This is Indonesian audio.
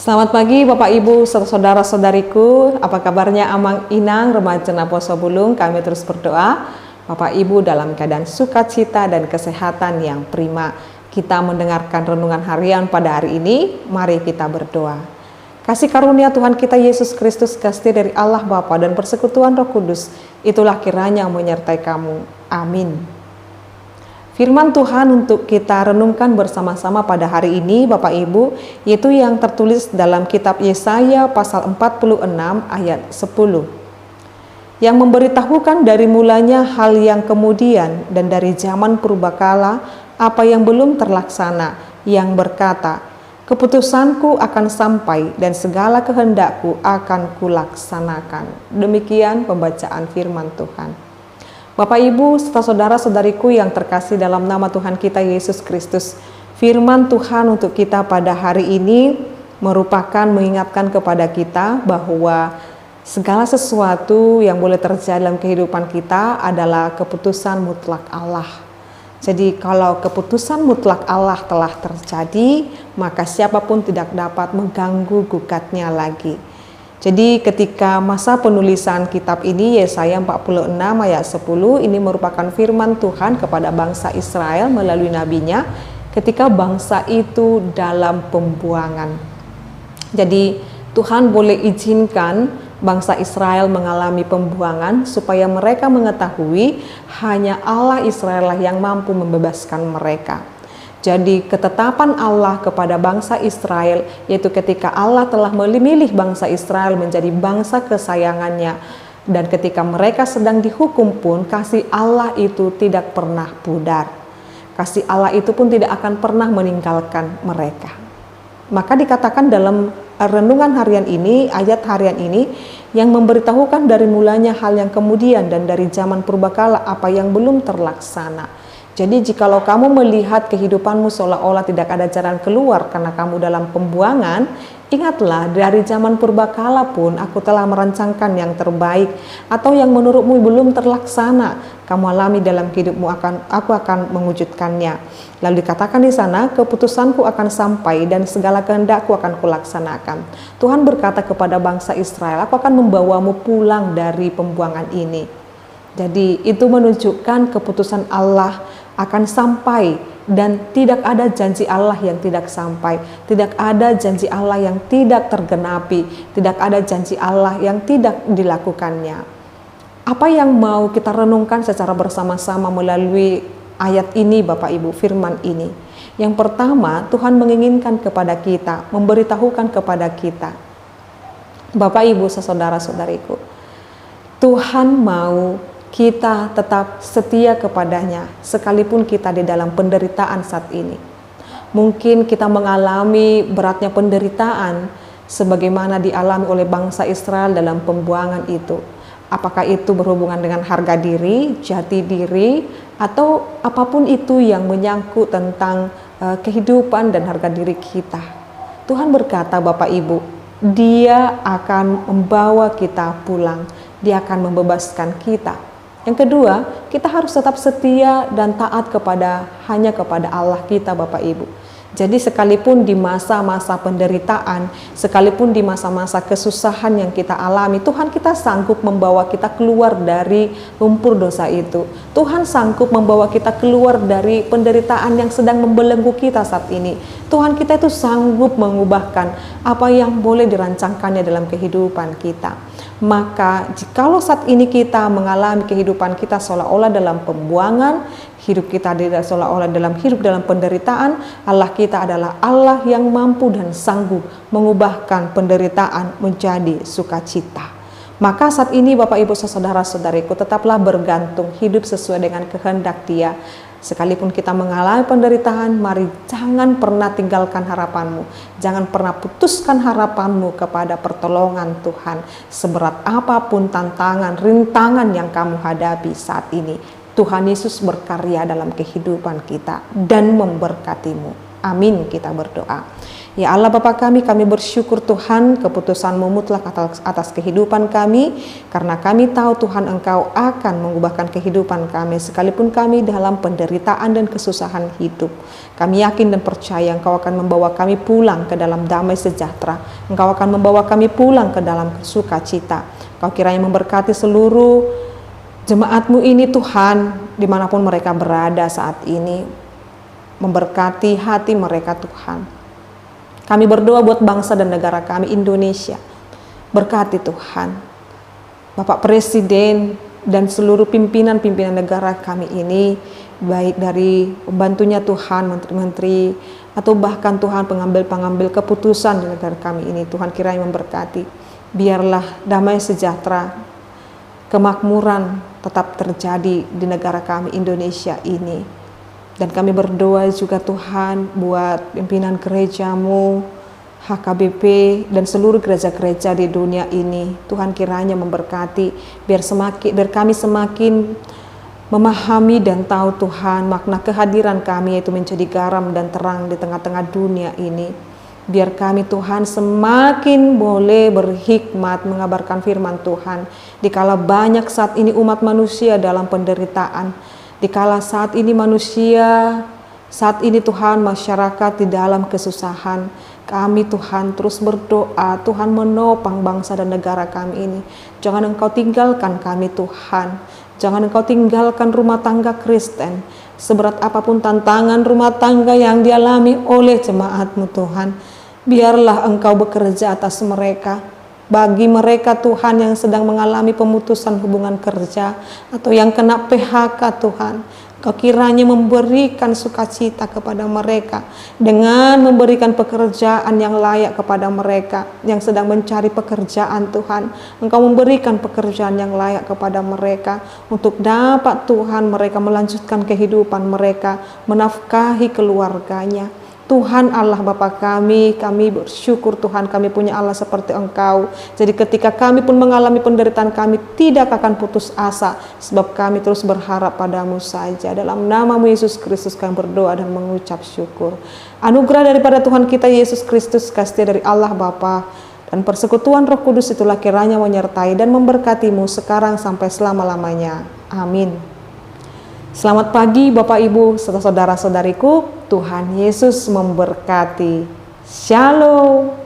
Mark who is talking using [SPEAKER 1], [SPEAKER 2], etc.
[SPEAKER 1] Selamat pagi Bapak Ibu serta saudara-saudariku. Apa kabarnya Amang Inang, remaja Naposo Bulung? Kami terus berdoa Bapak Ibu dalam keadaan sukacita dan kesehatan yang prima. Kita mendengarkan renungan harian pada hari ini. Mari kita berdoa. Kasih karunia Tuhan kita Yesus Kristus, kasih dari Allah Bapa dan persekutuan Roh Kudus, itulah kiranya menyertai kamu. Amin. Firman Tuhan untuk kita renungkan bersama-sama pada hari ini Bapak Ibu, yaitu yang tertulis dalam kitab Yesaya pasal 46 ayat 10. Yang memberitahukan dari mulanya hal yang kemudian dan dari zaman purbakala apa yang belum terlaksana, yang berkata, keputusanku akan sampai dan segala kehendakku akan kulaksanakan. Demikian pembacaan firman Tuhan. Bapak Ibu serta saudara-saudariku yang terkasih dalam nama Tuhan kita Yesus Kristus, firman Tuhan untuk kita pada hari ini merupakan mengingatkan kepada kita bahwa segala sesuatu yang boleh terjadi dalam kehidupan kita adalah keputusan mutlak Allah. Jadi kalau keputusan mutlak Allah telah terjadi, maka siapapun tidak dapat mengganggu gugatnya lagi. Jadi ketika masa penulisan kitab ini, Yesaya 46 ayat 10, ini merupakan firman Tuhan kepada bangsa Israel melalui nabinya ketika bangsa itu dalam pembuangan. Jadi Tuhan boleh izinkan bangsa Israel mengalami pembuangan supaya mereka mengetahui hanya Allah Israel lah yang mampu membebaskan mereka. Jadi ketetapan Allah kepada bangsa Israel, yaitu ketika Allah telah memilih bangsa Israel menjadi bangsa kesayangannya, dan ketika mereka sedang dihukum pun kasih Allah itu tidak pernah pudar. Kasih Allah itu pun tidak akan pernah meninggalkan mereka. Maka dikatakan dalam renungan harian ini, ayat harian ini, yang memberitahukan dari mulanya hal yang kemudian dan dari zaman purbakala apa yang belum terlaksana. Jadi jikalau kamu melihat kehidupanmu seolah-olah tidak ada jalan keluar karena kamu dalam pembuangan, ingatlah dari zaman purbakala pun aku telah merancangkan yang terbaik, atau yang menurutmu belum terlaksana kamu alami dalam hidupmu, aku akan mewujudkannya. Lalu dikatakan di sana, keputusanku akan sampai dan segala kehendakku akan kulaksanakan. Tuhan berkata kepada bangsa Israel, aku akan membawamu pulang dari pembuangan ini. Jadi itu menunjukkan keputusan Allah akan sampai, dan tidak ada janji Allah yang tidak sampai, tidak ada janji Allah yang tidak tergenapi, tidak ada janji Allah yang tidak dilakukannya. Apa yang mau kita renungkan secara bersama-sama melalui ayat ini Bapak Ibu, firman ini? Yang pertama, Tuhan menginginkan kepada kita, memberitahukan kepada kita, Bapak Ibu saudara-saudariku, Tuhan mau kita tetap setia kepadanya sekalipun kita di dalam penderitaan saat ini. Mungkin kita mengalami beratnya penderitaan sebagaimana dialami oleh bangsa Israel dalam pembuangan itu. Apakah itu berhubungan dengan harga diri, jati diri, atau apapun itu yang menyangkut tentang kehidupan dan harga diri kita. Tuhan berkata Bapak Ibu, Dia akan membawa kita pulang, Dia akan membebaskan kita. Yang kedua, kita harus tetap setia dan taat hanya kepada Allah kita Bapak Ibu. Jadi sekalipun di masa-masa penderitaan, sekalipun di masa-masa kesusahan yang kita alami, Tuhan kita sanggup membawa kita keluar dari lumpur dosa itu. Tuhan sanggup membawa kita keluar dari penderitaan yang sedang membelenggu kita saat ini. Tuhan kita itu sanggup mengubahkan apa yang boleh dirancangkannya dalam kehidupan kita. Maka jikalau saat ini kita mengalami kehidupan kita seolah-olah dalam pembuangan, hidup kita seolah-olah hidup dalam penderitaan, Allah kita adalah Allah yang mampu dan sanggup mengubahkan penderitaan menjadi sukacita. Maka saat ini Bapak Ibu saudara-saudariku, tetaplah bergantung hidup sesuai dengan kehendak Dia. Sekalipun kita mengalami penderitaan, mari jangan pernah tinggalkan harapanmu. Jangan pernah putuskan harapanmu kepada pertolongan Tuhan. Seberat apapun tantangan, rintangan yang kamu hadapi saat ini, Tuhan Yesus berkarya dalam kehidupan kita dan memberkatimu. Amin, kita berdoa. Ya Allah Bapa kami bersyukur Tuhan keputusan-Mu mutlak atas kehidupan kami, karena kami tahu Tuhan Engkau akan mengubahkan kehidupan kami sekalipun kami dalam penderitaan dan kesusahan hidup. Kami yakin dan percaya Engkau akan membawa kami pulang ke dalam damai sejahtera. Engkau akan membawa kami pulang ke dalam sukacita. Kau kiranya memberkati seluruh jemaat-Mu ini Tuhan, dimanapun mereka berada saat ini. Memberkati hati mereka Tuhan. Kami berdoa buat bangsa dan negara kami Indonesia. Berkati Tuhan Bapak Presiden dan seluruh pimpinan-pimpinan negara kami ini, baik dari pembantunya Tuhan, menteri-menteri, atau bahkan Tuhan pengambil-pengambil keputusan di negara kami ini. Tuhan kiranya memberkati. Biarlah damai sejahtera, kemakmuran tetap terjadi di negara kami Indonesia ini. Dan kami berdoa juga Tuhan buat pimpinan gereja-Mu, HKBP, dan seluruh gereja-gereja di dunia ini. Tuhan kiranya memberkati, biar kami semakin memahami dan tahu Tuhan makna kehadiran kami, yaitu menjadi garam dan terang di tengah-tengah dunia ini. Biar kami Tuhan semakin boleh berhikmat mengabarkan firman Tuhan, dikala banyak saat ini umat manusia dalam penderitaan. Dikala saat ini Tuhan masyarakat di dalam kesusahan, kami Tuhan terus berdoa, Tuhan menopang bangsa dan negara kami ini. Jangan Engkau tinggalkan kami Tuhan, jangan Engkau tinggalkan rumah tangga Kristen, seberat apapun tantangan rumah tangga yang dialami oleh jemaat-Mu Tuhan. Biarlah Engkau bekerja atas mereka. Bagi mereka Tuhan yang sedang mengalami pemutusan hubungan kerja atau yang kena PHK Tuhan, Kau kiranya memberikan sukacita kepada mereka dengan memberikan pekerjaan yang layak kepada mereka yang sedang mencari pekerjaan Tuhan. Engkau memberikan pekerjaan yang layak kepada mereka untuk dapat Tuhan mereka melanjutkan kehidupan mereka, menafkahi keluarganya. Tuhan Allah Bapa kami bersyukur Tuhan kami punya Allah seperti Engkau. Jadi ketika kami pun mengalami penderitaan, kami tidak akan putus asa, sebab kami terus berharap padamu saja. Dalam nama-Mu Yesus Kristus kami berdoa dan mengucap syukur. Anugerah daripada Tuhan kita Yesus Kristus, kasih dari Allah Bapa, dan persekutuan Roh Kudus itulah kiranya menyertai dan memberkati-Mu sekarang sampai selama-lamanya. Amin. Selamat pagi Bapak Ibu serta saudara-saudariku, Tuhan Yesus memberkati. Shalom.